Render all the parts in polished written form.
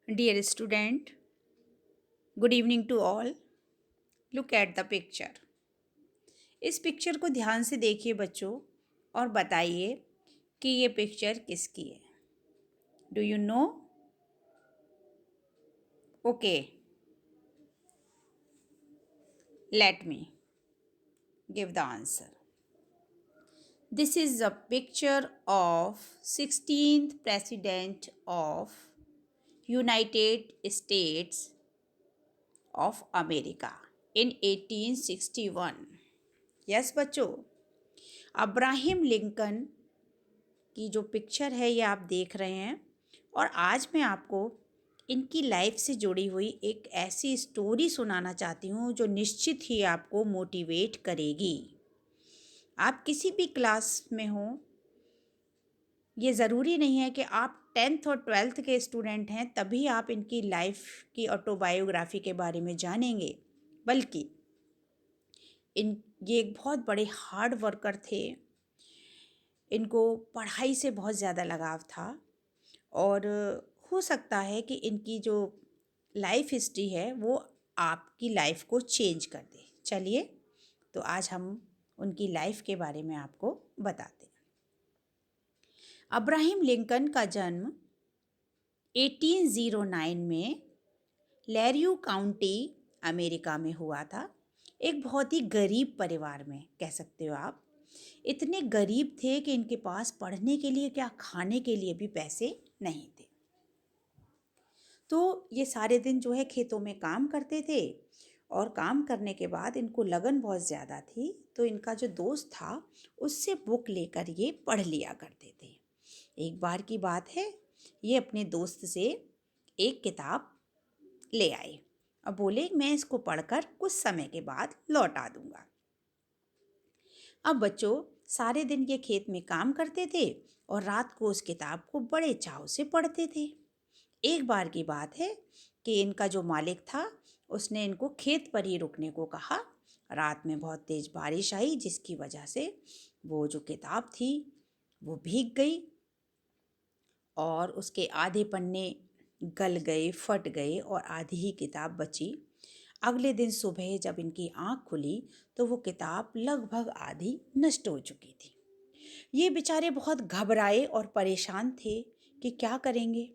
Dear student, good evening to all. Look at the picture. इस picture को ध्यान से देखिए बच्चों और बताइए कि ये पिक्चर किसकी है. Do you know? Okay, let me give the answer. This is a picture of 16th President of United States of America in 1861. Yes, बच्चों, अब्राहम लिंकन की जो पिक्चर है ये आप देख रहे हैं और आज मैं आपको इनकी लाइफ से जुड़ी हुई एक ऐसी स्टोरी सुनाना चाहती हूँ जो निश्चित ही आपको मोटिवेट करेगी. आप किसी भी क्लास में हो, ये ज़रूरी नहीं है कि आप 10th और 12th के स्टूडेंट हैं तभी आप इनकी लाइफ की ऑटोबायोग्राफी के बारे में जानेंगे, बल्कि ये एक बहुत बड़े हार्ड वर्कर थे. इनको पढ़ाई से बहुत ज़्यादा लगाव था और हो सकता है कि इनकी जो लाइफ हिस्ट्री है वो आपकी लाइफ को चेंज कर दे. चलिए, तो आज हम उनकी लाइफ के बारे में आपको बताते हैं. अब्राहम लिंकन का जन्म 1809 में लैरियो काउंटी, अमेरिका में हुआ था. एक बहुत ही गरीब परिवार में कह सकते हो आप. इतने गरीब थे कि इनके पास पढ़ने के लिए क्या खाने के लिए भी पैसे नहीं थे. तो ये सारे दिन जो है खेतों में काम करते थे और काम करने के बाद इनको लगन बहुत ज़्यादा थी, तो इनका जो दोस्त था उससे बुक लेकर ये पढ़ लिया करते थे. एक बार की बात है, ये अपने दोस्त से एक किताब ले आए और बोले मैं इसको पढ़कर कुछ समय के बाद लौटा दूंगा. अब बच्चों, सारे दिन ये खेत में काम करते थे और रात को उस किताब को बड़े चाव से पढ़ते थे. एक बार की बात है कि इनका जो मालिक था उसने इनको खेत पर ही रुकने को कहा. रात में बहुत तेज बारिश आई जिसकी वजह से वो जो किताब थी वो भीग गई और उसके आधे पन्ने गल गए, फट गए और आधी ही किताब बची. अगले दिन सुबह जब इनकी आँख खुली तो वो किताब लगभग आधी नष्ट हो चुकी थी. ये बेचारे बहुत घबराए और परेशान थे कि क्या करेंगे.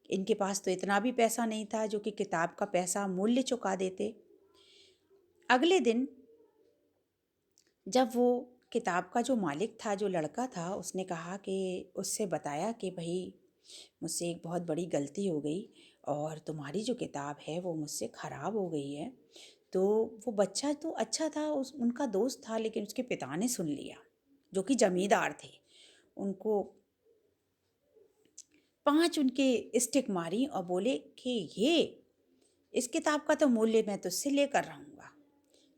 इनके पास तो इतना भी पैसा नहीं था जो कि किताब का पैसा मूल्य चुका देते. अगले दिन जब वो किताब का जो मालिक था, जो लड़का था, उसने कहा कि उससे बताया कि भाई मुझसे एक बहुत बड़ी गलती हो गई और तुम्हारी जो किताब है वो मुझसे ख़राब हो गई है. तो वो बच्चा तो अच्छा था, उनका दोस्त था, लेकिन उसके पिता ने सुन लिया, जो कि जमींदार थे. उनको 5 उनके स्टिक मारी और बोले कि ये इस किताब का तो मूल्य मैं तुझसे लेकर रहूँगा.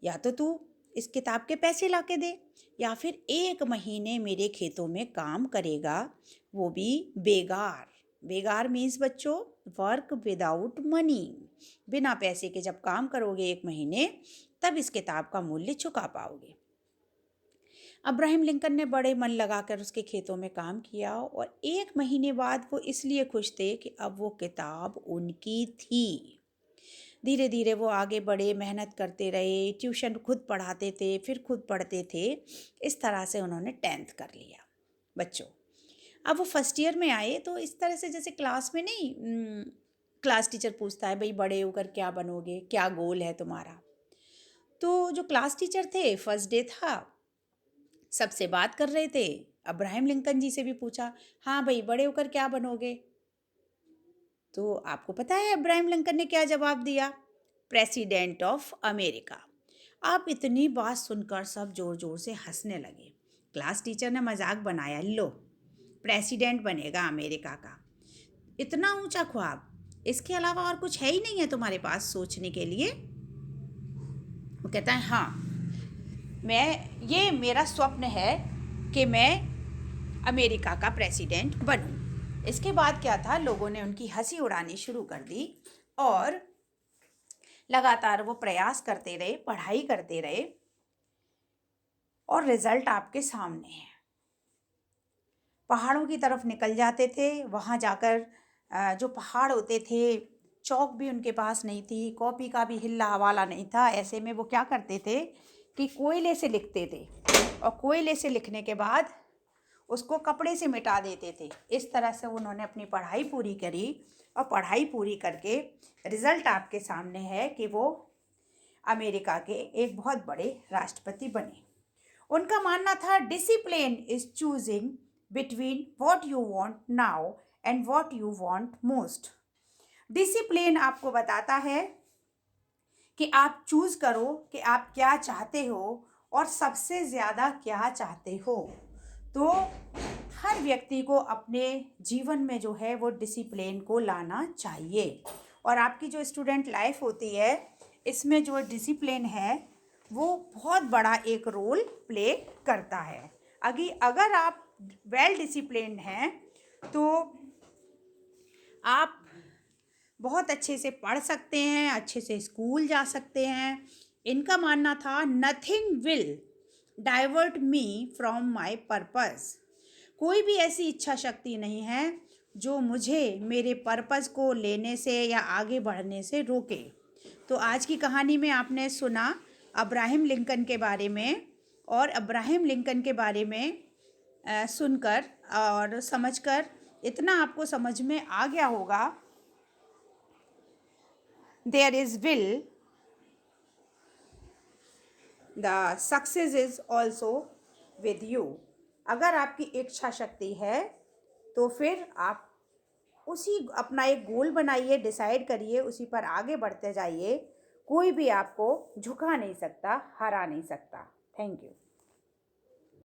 या तो तू इस किताब के पैसे ला के दे या फिर 1 महीने मेरे खेतों में काम करेगा, वो भी बेगार. बेगार मीन्स बच्चों वर्क विदाउट मनी. बिना पैसे के जब काम करोगे 1 महीने तब इस किताब का मूल्य चुका पाओगे. अब्राहम लिंकन ने बड़े मन लगाकर उसके खेतों में काम किया और 1 महीने बाद वो इसलिए खुश थे कि अब वो किताब उनकी थी. धीरे धीरे वो आगे बढ़े, मेहनत करते रहे, ट्यूशन खुद पढ़ाते थे, फिर खुद पढ़ते थे. इस तरह से उन्होंने 10th कर लिया. बच्चों, अब वो फर्स्ट ईयर में आए तो इस तरह से जैसे क्लास में नहीं, क्लास टीचर पूछता है भाई बड़े होकर क्या बनोगे, क्या गोल है तुम्हारा. तो जो क्लास टीचर थे, फर्स्ट डे था, सबसे बात कर रहे थे. अब्राहम लिंकन जी से भी पूछा, हाँ भाई बड़े होकर क्या बनोगे. तो आपको पता है अब्राहम लिंकन ने क्या जवाब दिया? President of America. आप इतनी बात सुनकर सब जोर जोर से हंसने लगे. क्लास टीचर ने मजाक बनाया, लो प्रेसिडेंट बनेगा अमेरिका का, इतना ऊंचा ख्वाब, इसके अलावा और कुछ है ही नहीं है तुम्हारे पास सोचने के लिए. वो कहता है हाँ, ये मेरा स्वप्न है कि मैं अमेरिका का प्रेसिडेंट बनूं. इसके बाद क्या था, लोगों ने उनकी हंसी उड़ानी शुरू कर दी और लगातार वो प्रयास करते रहे, पढ़ाई करते रहे और रिजल्ट आपके सामने है. पहाड़ों की तरफ निकल जाते थे, वहाँ जाकर जो पहाड़ होते थे, चौक भी उनके पास नहीं थी, कॉपी का भी हिल्ला हवाला नहीं था। ऐसे में वो क्या करते थे कि कोयले से लिखते थे, और कोयले से लिखने के बाद उसको कपड़े से मिटा देते थे। इस तरह से उन्होंने अपनी पढ़ाई पूरी करी, और पढ़ाई पूरी करके रिज़ल्ट आपके सामने है कि वो अमेरिका के एक बहुत बड़े राष्ट्रपति बने। उनका मानना था discipline is choosing between what you want now and what you want most. Discipline आपको बताता है कि आप चूज करो कि आप क्या चाहते हो और सबसे ज़्यादा क्या चाहते हो। तो हर व्यक्ति को अपने जीवन में जो है वो डिसिप्लिन को लाना चाहिए। और आपकी जो स्टूडेंट लाइफ होती है, इसमें जो डिसिप्लिन है वो बहुत बड़ा एक रोल प्ले करता है। अगर आप वेल डिसिप्लिन्ड हैं तो आप बहुत अच्छे से पढ़ सकते हैं, अच्छे से स्कूल जा सकते हैं। इनका मानना था nothing will divert me from my purpose. कोई भी ऐसी इच्छा शक्ति नहीं है जो मुझे मेरे पर्पस को लेने से या आगे बढ़ने से रोके। तो आज की कहानी में आपने सुना अब्राहम लिंकन के बारे में, और अब्राहम लिंकन के बारे में सुनकर और समझकर इतना आपको समझ में आ गया होगा, there is will the success is also with you. अगर आपकी इच्छा शक्ति है तो फिर आप उसी अपना एक गोल बनाइए, डिसाइड करिए, उसी पर आगे बढ़ते जाइए। कोई भी आपको झुका नहीं सकता, हरा नहीं सकता। Thank you.